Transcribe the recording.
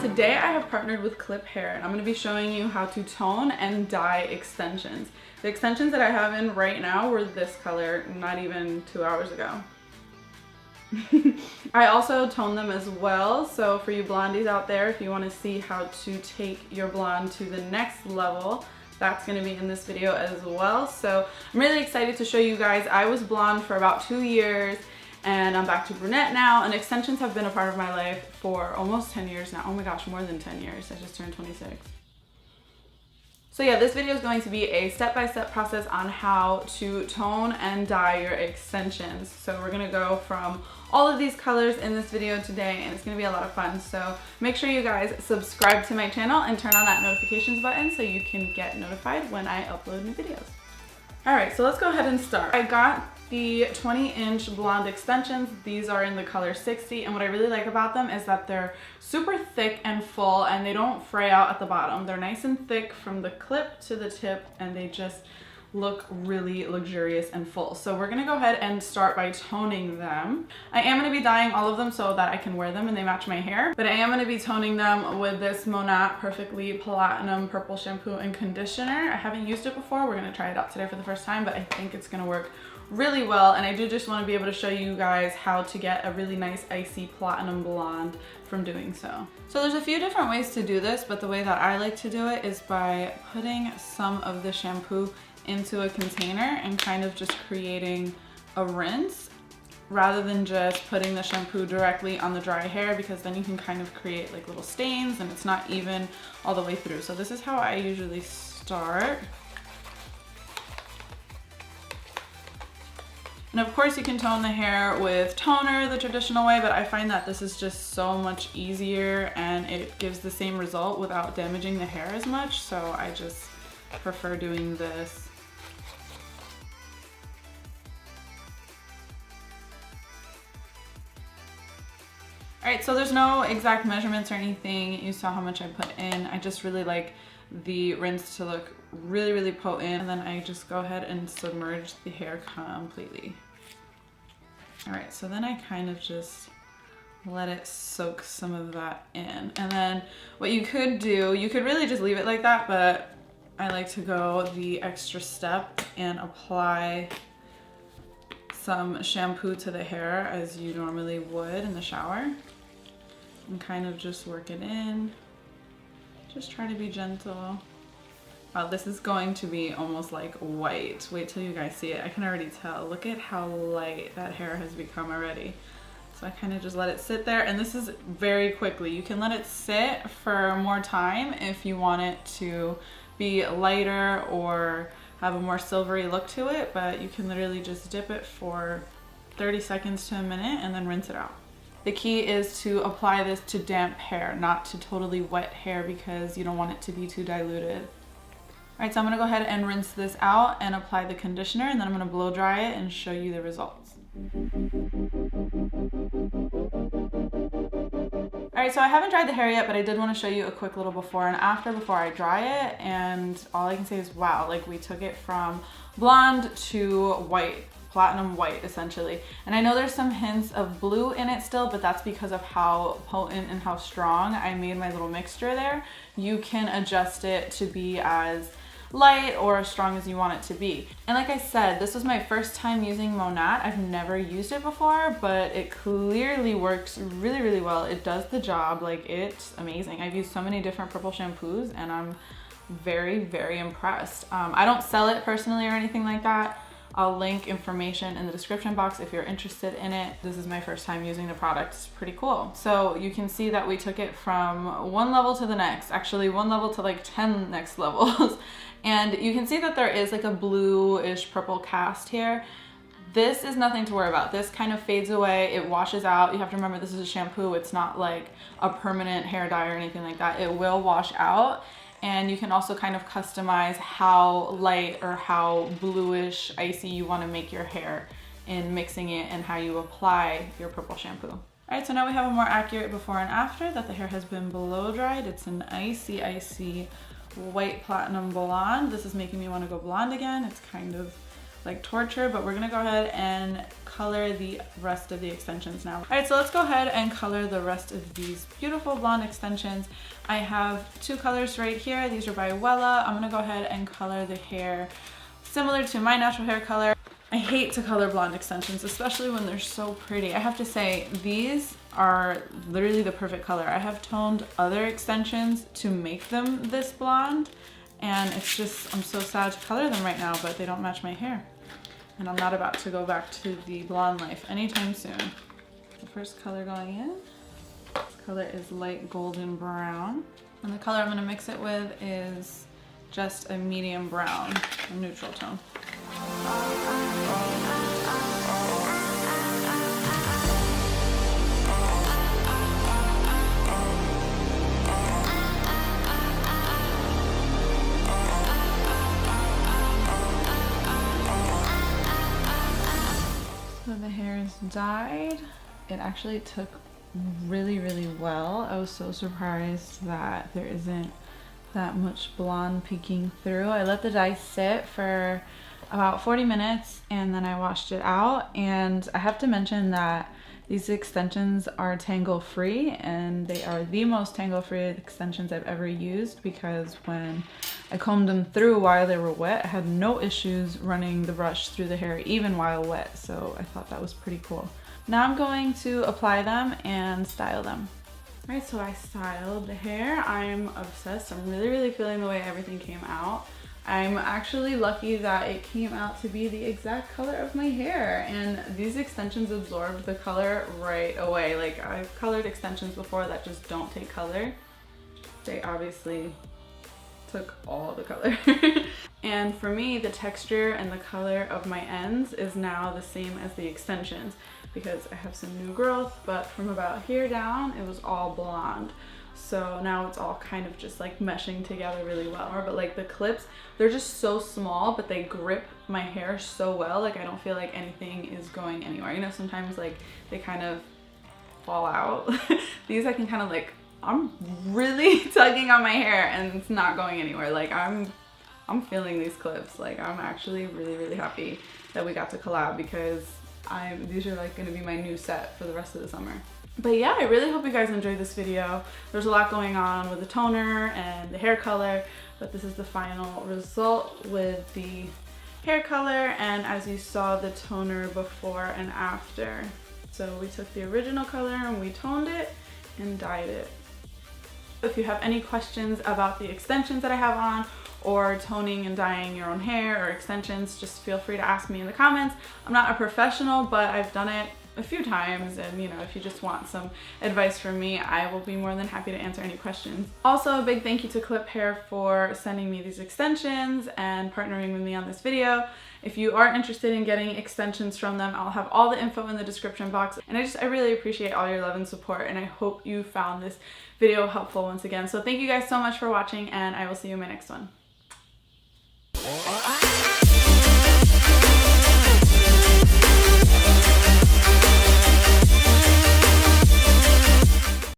Today I have partnered with ClipHair and I'm going to be showing you how to tone and dye extensions. The extensions that I have in right now were this color not even 2 hours ago. I also tone them as well, so for you blondies out there, if you want to see how to take your blonde to the next level, that's going to be in this video as well. So I'm really excited to show you guys. I was blonde for about 2 years and I'm back to brunette now, and extensions have been a part of my life for almost 10 years now. Oh my gosh, more than 10 years. I just turned 26. So yeah, this video is going to be a step-by-step process on how to tone and dye your extensions. So we're gonna go from all of these colors in this video today, and it's gonna be a lot of fun. So make sure you guys subscribe to my channel and turn on that notifications button so you can get notified when I upload new videos. All right, so let's go ahead and start. I got the 20-inch blonde extensions. These are in the color 60, and what I really like about them is that they're super thick and full and they don't fray out at the bottom. They're nice and thick from the clip to the tip, and they just look really luxurious and full. So we're gonna go ahead and start by toning them. I am gonna be dyeing all of them so that I can wear them and they match my hair, but I am gonna be toning them with this Monat Perfectly Platinum Purple Shampoo and Conditioner. I haven't used it before. We're gonna try it out today for the first time, but I think it's gonna work really well, and I do just want to be able to show you guys how to get a really nice icy platinum blonde from doing so. So there's a few different ways to do this, but the way that I like to do it is by putting some of the shampoo into a container and kind of just creating a rinse rather than just putting the shampoo directly on the dry hair, because then you can kind of create like little stains and it's not even all the way through. So this is how I usually start. And of course you can tone the hair with toner the traditional way, but I find that this is just so much easier and it gives the same result without damaging the hair as much. So I just prefer doing this. All right, so there's no exact measurements or anything. You saw how much I put in. I just really like the rinse to look really, really potent, and then I just go ahead and submerge the hair completely. All right, so then I kind of just let it soak some of that in. And then what you could do, you could really just leave it like that, but I like to go the extra step and apply some shampoo to the hair as you normally would in the shower, and kind of just work it in. Just try to be gentle. Wow, this is going to be almost like white. Wait till you guys see it. I can already tell. Look at how light that hair has become already. So I kind of just let it sit there, and this is very quickly. You can let it sit for more time if you want it to be lighter or have a more silvery look to it, but you can literally just dip it for 30 seconds to a minute and then rinse it out. The key is to apply this to damp hair, not to totally wet hair, because you don't want it to be too diluted. All right, so I'm gonna go ahead and rinse this out and apply the conditioner, and then I'm gonna blow dry it and show you the results. All right, so I haven't dried the hair yet, but I did want to show you a quick little before and after before I dry it, and all I can say is wow, like we took it from blonde to white, platinum white essentially. And I know there's some hints of blue in it still, but that's because of how potent and how strong I made my little mixture there. You can adjust it to be as light or as strong as you want it to be. And like I said, this was my first time using Monat. I've never used it before, but it clearly works really, really well. It does the job. Like, it's amazing. I've used so many different purple shampoos and I'm very, very impressed. I don't sell it personally or anything like that. I'll link information in the description box if you're interested in it. This is my first time using the product. It's pretty cool. So you can see that we took it from one level to the next, actually one level to like 10 next levels. And you can see that there is like a bluish purple cast here. This is nothing to worry about. This kind of fades away. It washes out. You have to remember this is a shampoo. It's not like a permanent hair dye or anything like that. It will wash out. And you can also kind of customize how light or how bluish icy you want to make your hair in mixing it and how you apply your purple shampoo. All right, so now we have a more accurate before and after that the hair has been blow dried. It's an icy, icy white platinum blonde. This is making me want to go blonde again. It's kind of like torture, but we're gonna go ahead and color the rest of the extensions now. All right, so let's go ahead and color the rest of these beautiful blonde extensions. I have two colors right here. These are by Wella. I'm gonna go ahead and color the hair similar to my natural hair color. I hate to color blonde extensions, especially when they're so pretty. I have to say, these are literally the perfect color. I have toned other extensions to make them this blonde, and it's just, I'm so sad to color them right now, but they don't match my hair. And I'm not about to go back to the blonde life anytime soon. The first color going in, this color is light golden brown. And the color I'm gonna mix it with is just a medium brown, a neutral tone. So the hair is dyed. It actually took really, really well. I was so surprised that there isn't that much blonde peeking through. I let the dye sit for about 40 minutes and then I washed it out. And I have to mention that these extensions are tangle free, and they are the most tangle free extensions I've ever used, because when I combed them through while they were wet, I had no issues running the brush through the hair even while wet. So I thought that was pretty cool. Now I'm going to apply them and style them. All right, so I styled the hair. I'm obsessed. I'm really, really feeling the way everything came out. I'm actually lucky that it came out to be the exact color of my hair, and these extensions absorbed the color right away. Like, I've colored extensions before that just don't take color. They obviously took all the color. And for me, the texture and the color of my ends is now the same as the extensions, because I have some new growth, but from about here down, it was all blonde. So now it's all kind of just like meshing together really well. But like the clips, they're just so small, but they grip my hair so well. Like, I don't feel like anything is going anywhere. You know, sometimes like they kind of fall out. These I can kind of like, I'm really tugging on my hair and it's not going anywhere. Like, I'm feeling these clips. Like, I'm actually really, really happy that we got to collab, because these are like gonna be my new set for the rest of the summer. But yeah, I really hope you guys enjoyed this video. There's a lot going on with the toner and the hair color, but this is the final result with the hair color, and as you saw, the toner before and after. So we took the original color and we toned it and dyed it. If you have any questions about the extensions that I have on, or toning and dyeing your own hair or extensions, just feel free to ask me in the comments. I'm not a professional, but I've done it a few times, and you know, if you just want some advice from me, I will be more than happy to answer any questions. Also, a big thank you to ClipHair for sending me these extensions and partnering with me on this video. If you are interested in getting extensions from them, I'll have all the info in the description box. And I really appreciate all your love and support, and I hope you found this video helpful once again. So thank you guys so much for watching, and I will see you in my next one.